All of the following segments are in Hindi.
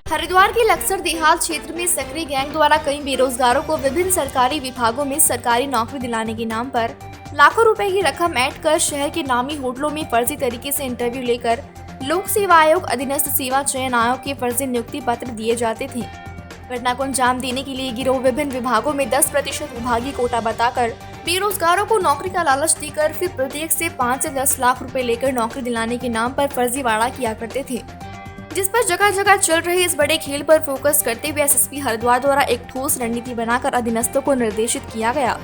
हरिद्वार के लक्सर देहात क्षेत्र में सक्रिय गैंग द्वारा कई बेरोजगारों को विभिन्न सरकारी विभागों में सरकारी नौकरी दिलाने के नाम पर लाखों रुपए की रकम ऐड कर शहर के नामी होटलों में फर्जी तरीके से इंटरव्यू लेकर लोक सेवा आयोग अधीनस्थ सेवा चयन आयोग के फर्जी नियुक्ति पत्र दिए जाते थे। घटना को अंजाम देने के लिए गिरोह विभिन्न विभागों में 10% विभागीय कोटा बताकर बेरोजगारों को नौकरी का लालच देकर फिर प्रत्येक से 5 से 10 लाख रुपए लेकर नौकरी दिलाने के नाम पर फर्जीवाड़ा किया करते थे, जिस पर जगह जगह चल रहे इस बड़े खेल पर फोकस करते हुए एसएसपी हरिद्वार द्वारा एक ठोस रणनीति बनाकर अधीनस्थों को निर्देशित किया गया।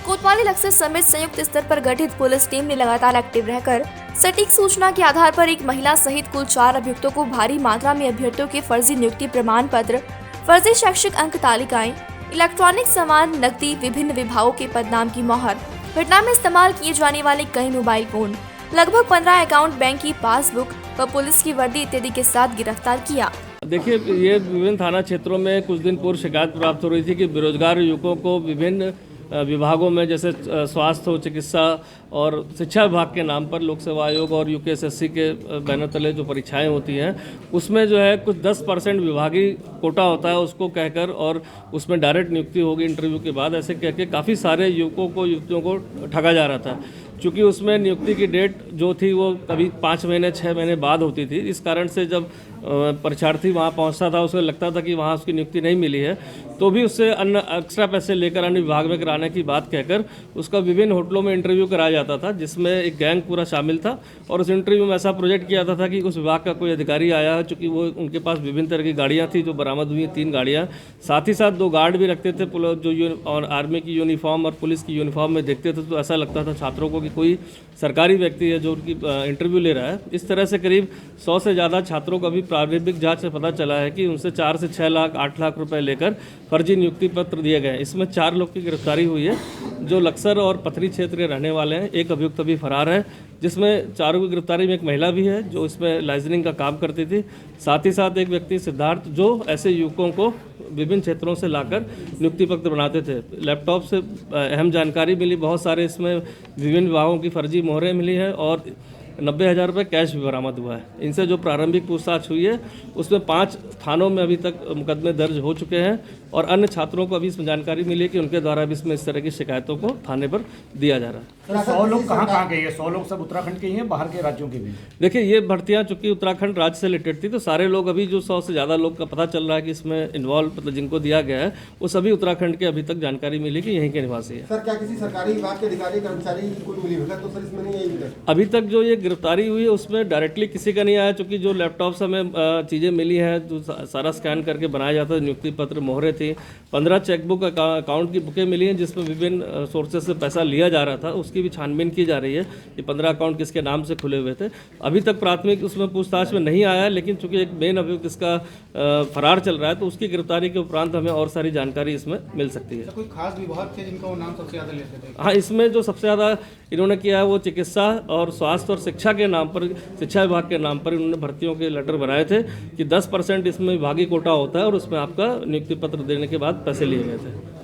कोतवाली लक्सर समेत संयुक्त स्तर पर गठित पुलिस टीम ने लगातार एक्टिव रहकर सटीक सूचना के आधार पर एक महिला सहित कुल 4 अभियुक्तों को भारी मात्रा में अभ्यर्थियों के फर्जी नियुक्ति प्रमाण पत्र, फर्जी शैक्षिक अंक तालिकाएं, इलेक्ट्रॉनिक सामान, नकदी, विभिन्न विभागों के पदनाम की मोहर, घटना में इस्तेमाल किए जाने वाले कई मोबाइल फोन, लगभग 15 अकाउंट, बैंक की पासबुक व पुलिस की वर्दी इत्यादि के साथ गिरफ्तार किया। देखिए, ये विभिन्न थाना क्षेत्रों में कुछ दिन पूर्व शिकायत प्राप्त हो रही थी कि बेरोजगार युवकों को विभिन्न विभागों में जैसे स्वास्थ्य, चिकित्सा और शिक्षा विभाग के नाम पर लोक सेवा आयोग और यूकेएसएससी के बैनर तले जो परीक्षाएं होती हैं उसमें जो है कुछ 10% विभागीय कोटा होता है उसको कहकर, और उसमें डायरेक्ट नियुक्ति होगी इंटरव्यू के बाद, ऐसे कह के काफ़ी सारे युवकों को युवतियों को ठगा जा रहा था। चूँकि उसमें नियुक्ति की डेट जो थी वो कभी 5 महीने 6 महीने बाद होती थी, इस कारण से जब परीक्षार्थी वहाँ पहुँचता था उसे लगता था कि वहाँ उसकी नियुक्ति नहीं मिली है, तो भी उससे अन्य एक्स्ट्रा पैसे लेकर अन्य विभाग में कराने की बात कहकर उसका विभिन्न होटलों में इंटरव्यू कराया जाता था, जिसमें एक गैंग पूरा शामिल था। और उस इंटरव्यू में ऐसा प्रोजेक्ट किया जाता था कि उस विभाग का कोई अधिकारी आया है, चूँकि वो उनके पास विभिन्न तरह की गाड़ियाँ थी जो बरामद हुई, 3 गाड़ियाँ, साथ ही साथ 2 गार्ड भी रखते थे जो और आर्मी की यूनिफॉर्म और पुलिस की यूनिफॉर्म में देखते थे, तो ऐसा लगता था छात्रों को कि कोई सरकारी व्यक्ति है जो उनकी इंटरव्यू ले रहा है। इस तरह से करीब 100 से ज़्यादा छात्रों का भी प्रारंभिक जांच से पता चला है कि उनसे 4 से 6 लाख 8 लाख रुपए लेकर फर्जी नियुक्ति पत्र दिए गए। इसमें 4 लोग की गिरफ्तारी हुई है जो लक्सर और पथरी क्षेत्र के रहने वाले हैं। एक अभियुक्त अभी फरार है, जिसमें 4 की गिरफ्तारी में एक महिला भी है जो इसमें लाइसेंसिंग का काम करती थी। साथ ही साथ एक व्यक्ति सिद्धार्थ जो ऐसे युवकों को विभिन्न क्षेत्रों से लाकर नियुक्ति पत्र बनाते थे। लैपटॉप से अहम जानकारी मिली, बहुत सारे इसमें विभिन्न विभागों की फर्जी मोहरें मिली है और 90,000 रुपये कैश भी बरामद हुआ है। इनसे जो प्रारंभिक पूछताछ हुई है उसमें 5 थानों में अभी तक मुकदमे दर्ज हो चुके हैं और अन्य छात्रों को अभी इसमें जानकारी मिली है कि उनके द्वारा भी इसमें इस तरह की शिकायतों को थाने पर दिया जा रहा है। 100 लोग कहाँ गए हैं? 100 लोग सब उत्तराखंड के ही हैं, बाहर के राज्यों के भी? देखिए, ये भर्तियां चूंकि उत्तराखंड राज्य से रिलेटेड थी, तो सारे लोग अभी जो 100 से ज़्यादा लोग का पता चल रहा है कि इसमें इन्वॉल्व मतलब जिनको दिया गया है वो सभी उत्तराखंड के अभी तक जानकारी मिली कि यहीं के निवासी है। सर, क्या किसी सरकारी विभाग के अधिकारी कर्मचारी की कोई मिली है? तो सर इसमें नहीं है अभी तक जो ये गिरफ्तारी हुई है उसमें डायरेक्टली किसी का नहीं आया, चूँकि जो लैपटॉप से हमें चीज़ें मिली है जो सारा स्कैन करके बनाया जाता है, नियुक्ति पत्र, मोहरें थी, 15 चेकबुक अकाउंट की बुकें मिली हैं जिसमें विभिन्न सोर्सेज से पैसा लिया जा रहा था, उसकी भी छानबीन की जा रही है कि 15 अकाउंट किसके नाम से खुले हुए थे। अभी तक प्राथमिक उसमें पूछताछ में नहीं आया है, लेकिन चूंकि एक मेन अभियुक्त इसका फरार चल रहा है तो उसकी गिरफ्तारी के उपरांत हमें और सारी जानकारी इसमें मिल सकती है। कोई खास विभाग थे जिनका वो नाम सबसे ज़्यादा लेते थे? हाँ, इसमें जो सबसे ज़्यादा इन्होंने किया है वो चिकित्सा और स्वास्थ्य और शिक्षा के नाम पर, शिक्षा विभाग के नाम पर इन्होंने भर्तियों के लेटर बनाए थे कि 10% इसमें विभागीय कोटा होता है और उसमें आपका नियुक्ति पत्र देने के बाद पैसे लिए गए थे।